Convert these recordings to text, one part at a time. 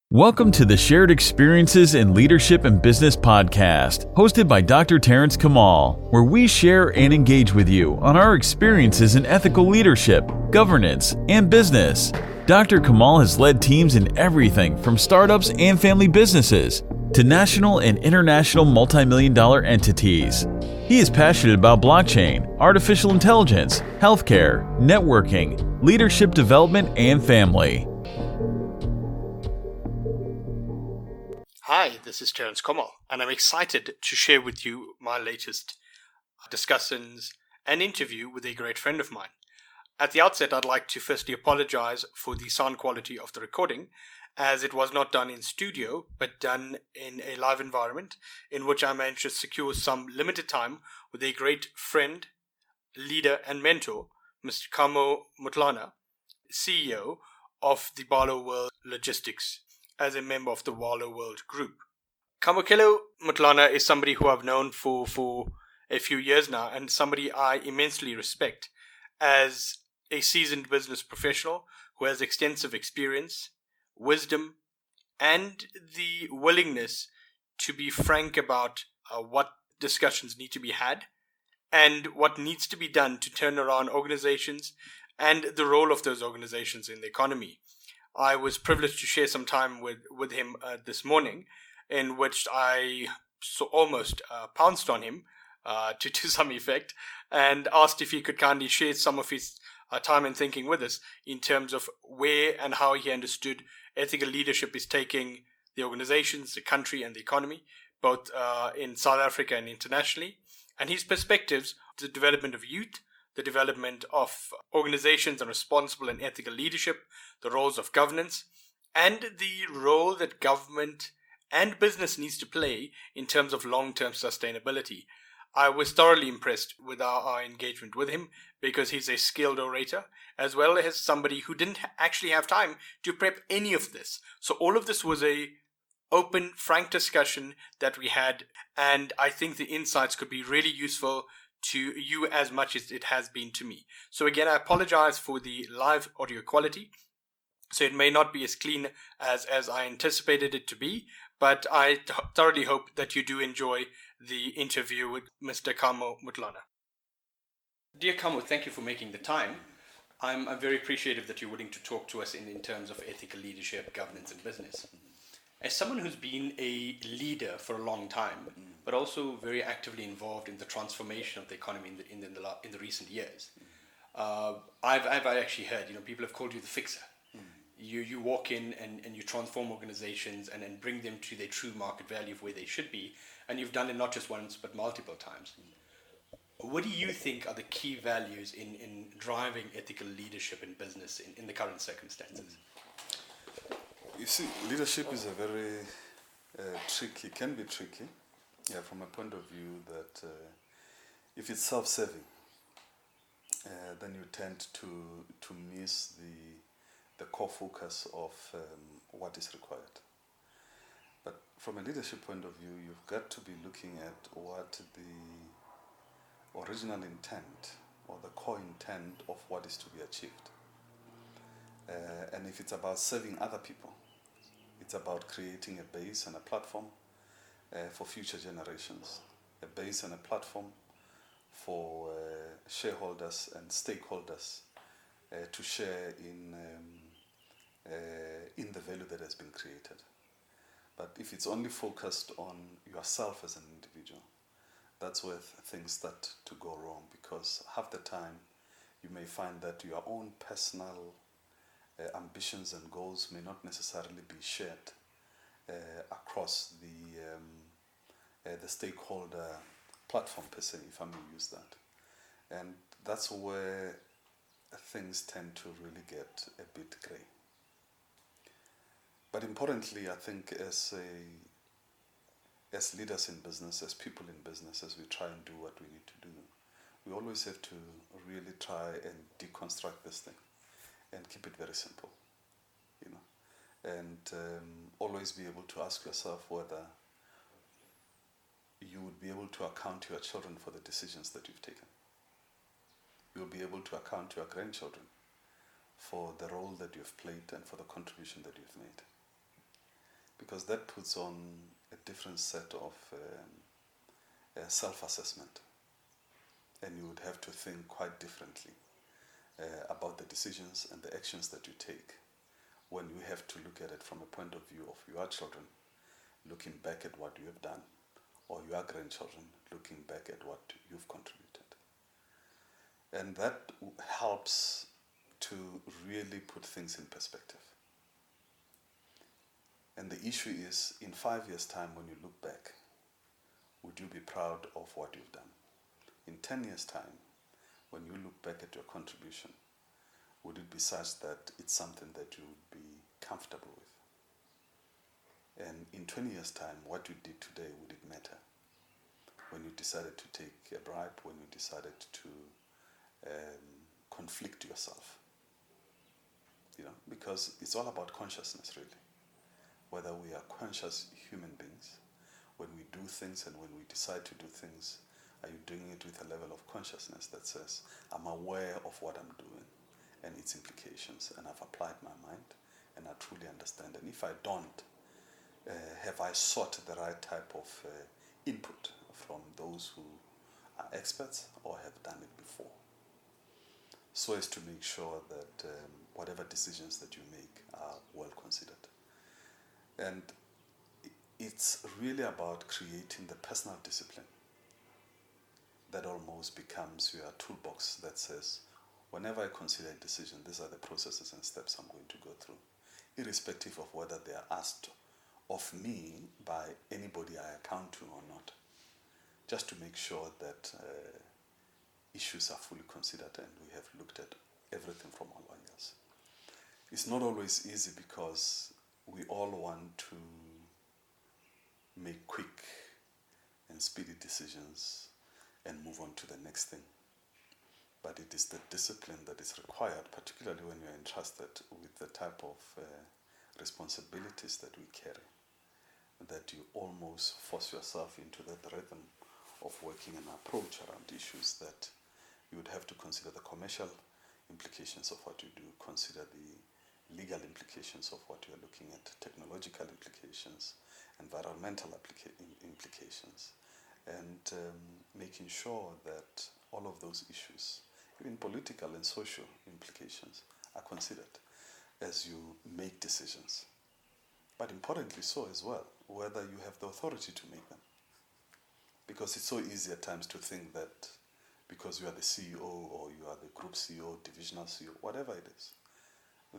Welcome to the Shared Experiences in Leadership and Business podcast, hosted by Dr. Terrence Kommal, where we share and engage with you on our experiences in ethical leadership, governance, and business. Dr. Kommal has led teams in everything from startups and family businesses to national and international multi-million-dollar entities. He is passionate about blockchain, artificial intelligence, healthcare, networking, leadership development, and family. Hi, this is Terrence Kommal, and I'm excited to share with you my latest discussions and interview with a great friend of mine. At the outset, I'd like to firstly apologize for the sound quality of the recording, as it was not done in studio, but done in a live environment in which I managed to secure some limited time with a great friend, leader, and mentor, Mr. Kamogelo Mmutlana, CEO of the Barloworld Logistics, as a member of the Barloworld group. Kamogelo Mmutlana is somebody who I've known for a few years now, and somebody I immensely respect as a seasoned business professional who has extensive experience, wisdom, and the willingness to be frank about what discussions need to be had and what needs to be done to turn around organizations and the role of those organizations in the economy. I was privileged to share some time with him this morning, in which I almost pounced on him to some effect and asked if he could kindly share some of his time and thinking with us in terms of where and how he understood ethical leadership is taking the organizations, the country, and the economy, both in South Africa and internationally, and his perspectives, the development of youth, the development of organizations and responsible and ethical leadership, the roles of governance, and the role that government and business needs to play in terms of long-term sustainability. I was thoroughly impressed with our engagement with him because he's a skilled orator, as well as somebody who didn't actually have time to prep any of this. So all of this was a open, frank discussion that we had, and I think the insights could be really useful to you as much as it has been to me. So again, I apologize for the live audio quality. So it may not be as clean as I anticipated it to be, but I thoroughly hope that you do enjoy the interview with Mr. Kamogelo Mmutlana. Dear Kamo, thank you for making the time. I'm very appreciative that you're willing to talk to us in terms of ethical leadership, governance, and business. As someone who's been a leader for a long time, but also very actively involved in the transformation of the economy in the recent years, I've actually heard, people have called you the fixer. You walk in and you transform organizations and bring them to their true market value of where they should be, and you've done it not just once but multiple times. What do you think are the key values in driving ethical leadership in business in the current circumstances? You see, leadership is a very can be tricky, from a point of view that if it's self-serving, then you tend to miss the core focus of what is required. But from a leadership point of view, you've got to be looking at what the original intent or the core intent of what is to be achieved. And if it's about serving other people, it's about creating a base and a platform for future generations, a base and a platform for shareholders and stakeholders to share in the value that has been created. But if it's only focused on yourself as an individual, that's where things start to go wrong, because half the time you may find that your own personal ambitions and goals may not necessarily be shared across the stakeholder platform per se, if I may use that. And that's where things tend to really get a bit grey. But importantly, I think as leaders in business, as people in business, as we try and do what we need to do, we always have to really try and deconstruct this thing and keep it very simple, and always be able to ask yourself whether you would be able to account to your children for the decisions that you've taken. You'll be able to account to your grandchildren for the role that you've played and for the contribution that you've made. because that puts on a different set of self-assessment, and you would have to think quite differently about the decisions and the actions that you take when you have to look at it from a point of view of your children looking back at what you have done, or your grandchildren looking back at what you've contributed. And that helps to really put things in perspective. And the issue is, in 5 years' time, when you look back, would you be proud of what you've done? In 10 years' time, when you look back at your contribution, would it be such that it's something that you would be comfortable with? And in 20 years' time, what you did today, would it matter? When you decided to take a bribe, when you decided to conflict yourself. Because it's all about consciousness, really. Whether we are conscious human beings, when we do things and when we decide to do things, are you doing it with a level of consciousness that says, I'm aware of what I'm doing and its implications, and I've applied my mind, and I truly understand. And if I don't, have I sought the right type of input from those who are experts or have done it before? So as to make sure that whatever decisions that you make are well considered. And it's really about creating the personal discipline that almost becomes your toolbox that says, whenever I consider a decision, these are the processes and steps I'm going to go through, irrespective of whether they are asked of me by anybody I account to or not, just to make sure that issues are fully considered and we have looked at everything from all angles. It's not always easy because we all want to make quick and speedy decisions and move on to the next thing. But it is the discipline that is required, particularly when you're entrusted with the type of responsibilities that we carry, that you almost force yourself into that rhythm of working an approach around issues that you would have to consider the commercial implications of what you do, consider the legal implications of what you're looking at, technological implications, environmental implications, and making sure that all of those issues, even political and social implications, are considered as you make decisions. But importantly so as well, whether you have the authority to make them. Because it's so easy at times to think that because you are the CEO or you are the group CEO, divisional CEO, whatever it is,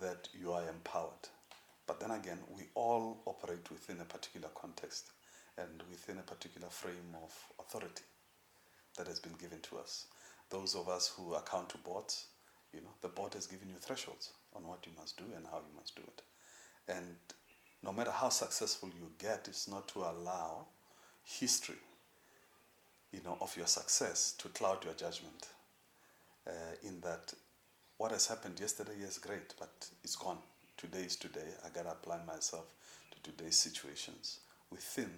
that you are empowered. But then again, we all operate within a particular context and within a particular frame of authority that has been given to us. Those of us who account to boards, the board has given you thresholds on what you must do and how you must do it. And no matter how successful you get, it's not to allow history, of your success to cloud your judgment. In that, what has happened yesterday is great, but it's gone. Today is today. I gotta apply myself to today's situations within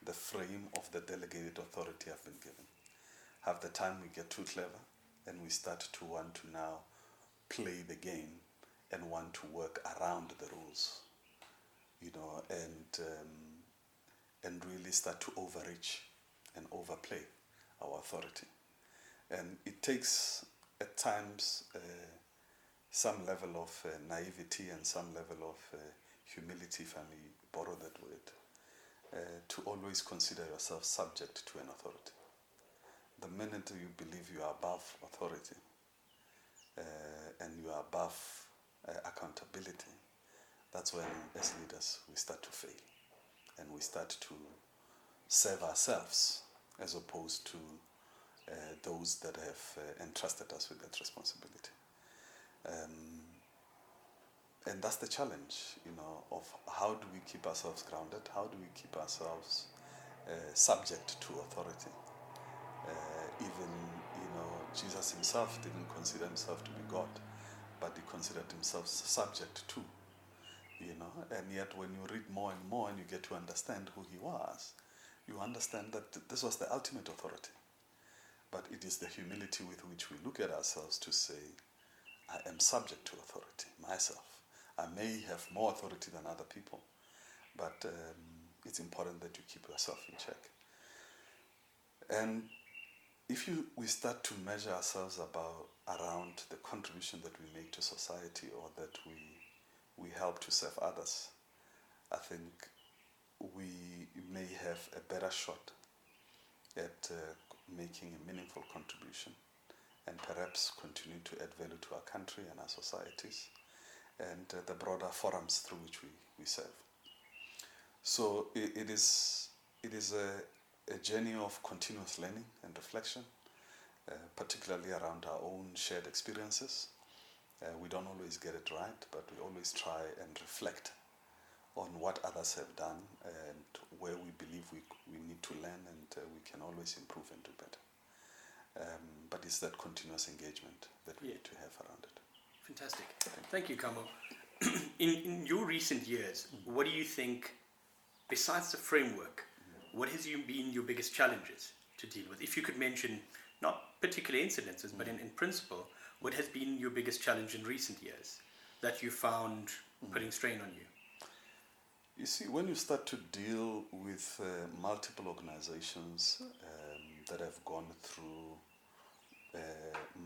the frame of the delegated authority I've been given. Half the time we get too clever and we start to want to now play the game and want to work around the rules, and really start to overreach and overplay our authority. And it takes at times some level of naivety and some level of humility, if I may borrow that word, to always consider yourself subject to an authority. The minute you believe you are above authority and you are above accountability, that's when, as leaders, we start to fail and we start to serve ourselves as opposed to those that have entrusted us with that responsibility. And that's the challenge, of how do we keep ourselves grounded? How do we keep ourselves subject to authority? Even, Jesus himself didn't consider himself to be God, but he considered himself subject to, and yet when you read more and more and you get to understand who he was, you understand that this was the ultimate authority. But it is the humility with which we look at ourselves to say, I am subject to authority myself. I may have more authority than other people, but it's important that you keep yourself in check. And if we start to measure ourselves around the contribution that we make to society, or that we help to serve others, I think we may have a better shot at making a meaningful contribution, and perhaps continue to add value to our country and our societies, and the broader forums through which we serve. So it is a journey of continuous learning and reflection, particularly around our own shared experiences. We don't always get it right, but we always try and reflect on what others have done and where we believe we need to learn, and we can always improve and do better. But it's that continuous engagement that we need to have around it. Fantastic. Thank you, Kammo. In your recent years, what do you think, besides the framework, what has been your biggest challenges to deal with? If you could mention, not particular incidences, but in principle, what has been your biggest challenge in recent years that you found putting strain on you? You see, when you start to deal with multiple organizations that have gone through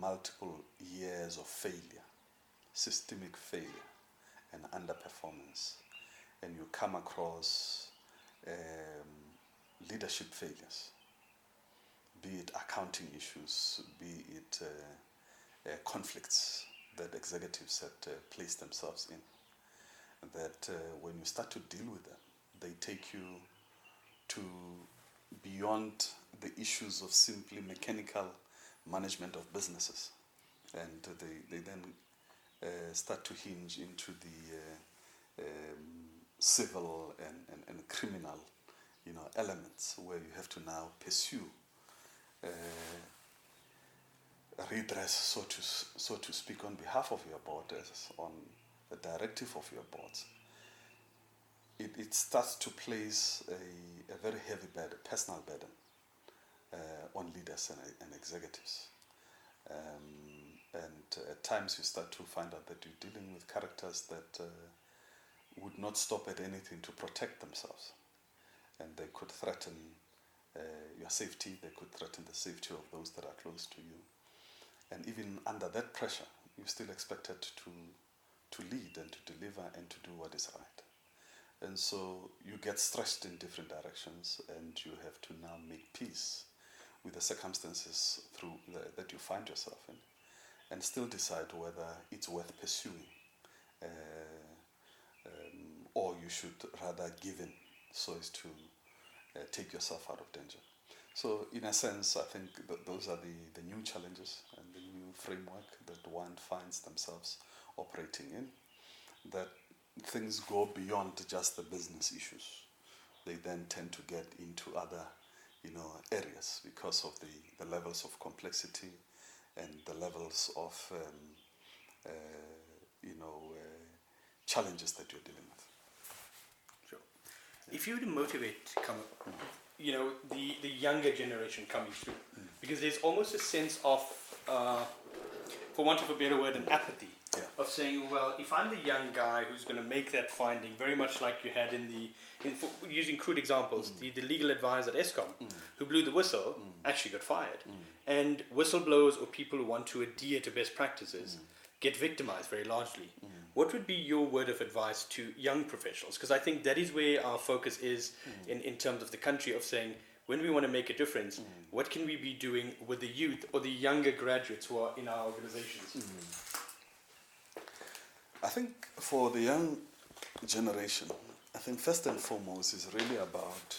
multiple years of failure, systemic failure and underperformance, and you come across leadership failures, be it accounting issues, be it conflicts that executives had placed themselves in, that when you start to deal with them, they take you to beyond the issues of simply mechanical management of businesses, and they then start to hinge into the civil and criminal, elements, where you have to now pursue redress, so to speak, on behalf of your board, on the directive of your boards. It starts to place a very heavy burden, personal burden, on leaders and executives. And at times you start to find out that you're dealing with characters that would not stop at anything to protect themselves. And they could threaten your safety, they could threaten the safety of those that are close to you. And even under that pressure, you're still expected to lead and to deliver and to do what is right. And so you get stretched in different directions, and you have to now make peace with the circumstances that you find yourself in, and still decide whether it's worth pursuing, or you should rather give in so as to take yourself out of danger. So in a sense, I think those are the new challenges and the new framework that one finds themselves operating in, that things go beyond just the business issues. They then tend to get into other areas because of the levels of complexity and the levels of challenges that you're dealing with. Sure. If you were to motivate the younger generation coming through, because there's almost a sense of, for want of a better word, an apathy. Yeah. Of saying, well, if I'm the young guy who's going to make that finding, very much like you had using crude examples, the legal advisor at ESCOM, who blew the whistle, actually got fired. And whistleblowers, or people who want to adhere to best practices, get victimized very largely. What would be your word of advice to young professionals? Because I think that is where our focus is in terms of the country, of saying, when we want to make a difference, what can we be doing with the youth or the younger graduates who are in our organizations? I think for the young generation, I think first and foremost is really about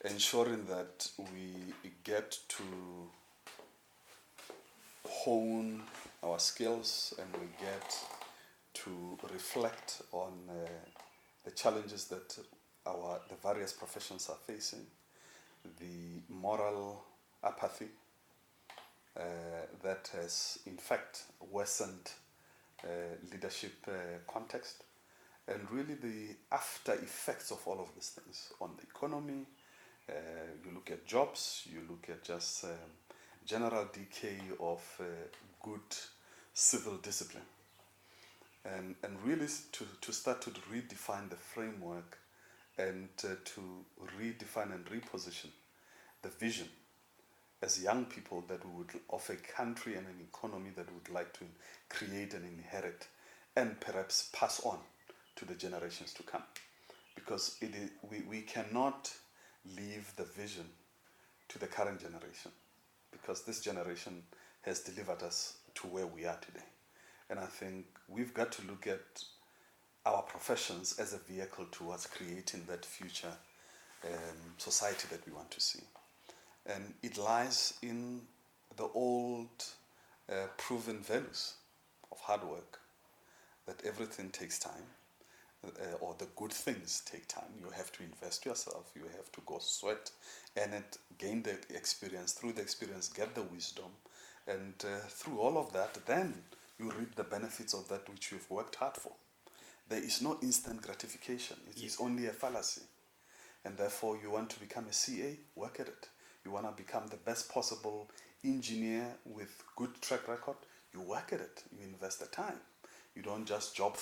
ensuring that we get to hone our skills, and we get to reflect on the challenges that the various professions are facing, the moral apathy that has in fact worsened leadership context, and really the after effects of all of these things on the economy. You look at jobs, you look at just general decay of good civil discipline, and really to start to redefine the framework and to redefine and reposition the vision as young people that we would, of a country and an economy that we would like to create and inherit and perhaps pass on to the generations to come. Because we cannot leave the vision to the current generation, because this generation has delivered us to where we are today. And I think we've got to look at our professions as a vehicle towards creating that future society that we want to see. And it lies in the old proven values of hard work, that everything takes time, or the good things take time. You have to invest yourself, you have to go sweat and gain the experience, through the experience get the wisdom, and through all of that then you reap the benefits of that which you've worked hard for. There is no instant gratification. It is only a fallacy. And therefore you want to become a CA, work at it. You want to become the best possible engineer with good track record, you work at it. You invest the time. You don't just hop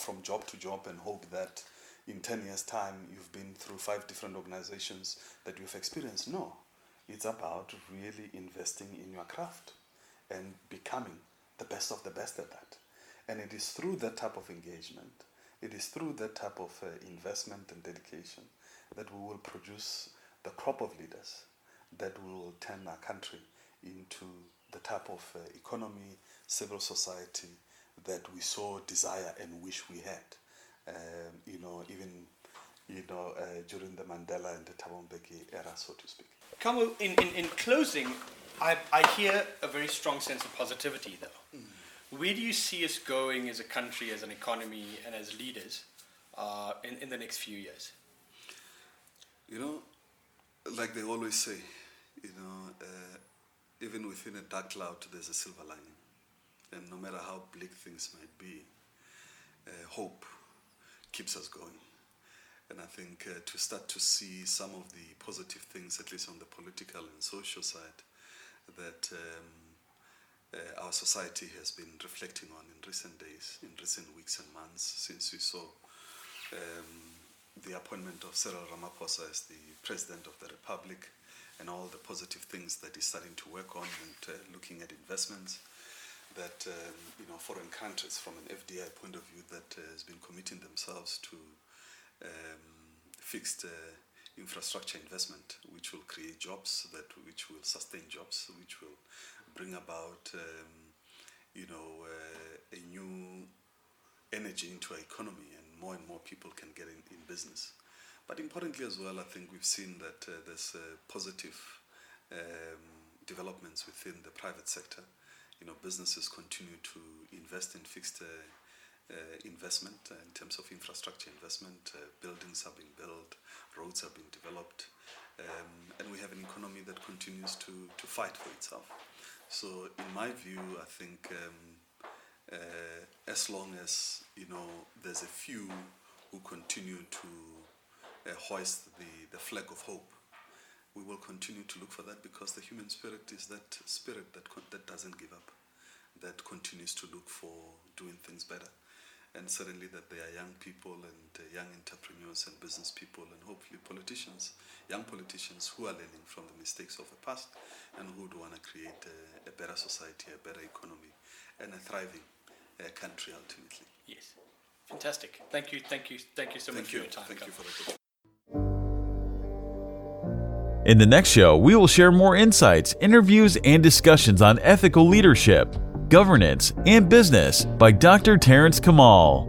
from job to job and hope that in 10 years' time you've been through 5 different organizations that you've experienced. No, it's about really investing in your craft and becoming the best of the best at that. And it is through that type of engagement, it is through that type of investment and dedication that we will produce the crop of leaders that will turn our country into the type of economy, civil society that we so desire and wish we had. During the Mandela and the Thabo Mbeki era, so to speak. Kamo, in closing, I hear a very strong sense of positivity, though. Where do you see us going as a country, as an economy, and as leaders in the next few years? Like they always say, even within a dark cloud, there's a silver lining. And no matter how bleak things might be, hope keeps us going. And I think to start to see some of the positive things, at least on the political and social side, that our society has been reflecting on in recent days, in recent weeks and months, since we saw the appointment of Cyril Ramaphosa as the President of the Republic, and all the positive things that he's starting to work on, and looking at investments that foreign countries from an FDI point of view that has been committing themselves to fixed infrastructure investment, which will create jobs, which will sustain jobs, which will bring about a new energy into our economy, and more people can get in business. But importantly as well, I think we've seen that there's positive developments within the private sector. Businesses continue to invest in fixed investment in terms of infrastructure investment. Buildings are being built, roads are being developed, and we have an economy that continues to fight for itself. So in my view, I think as long as there's a few who continue to hoist the flag of hope, we will continue to look for that, because the human spirit is that spirit that doesn't give up, that continues to look for doing things better. And certainly that there are young people and young entrepreneurs and business people, and hopefully politicians, young politicians who are learning from the mistakes of the past and who would want to create a better society, a better economy, and a thriving country ultimately. Yes. Fantastic. Thank you so much for your time. Thank you for the opportunity. In the next show, we will share more insights, interviews, and discussions on ethical leadership, governance, and business by Dr. Terrence Kommal.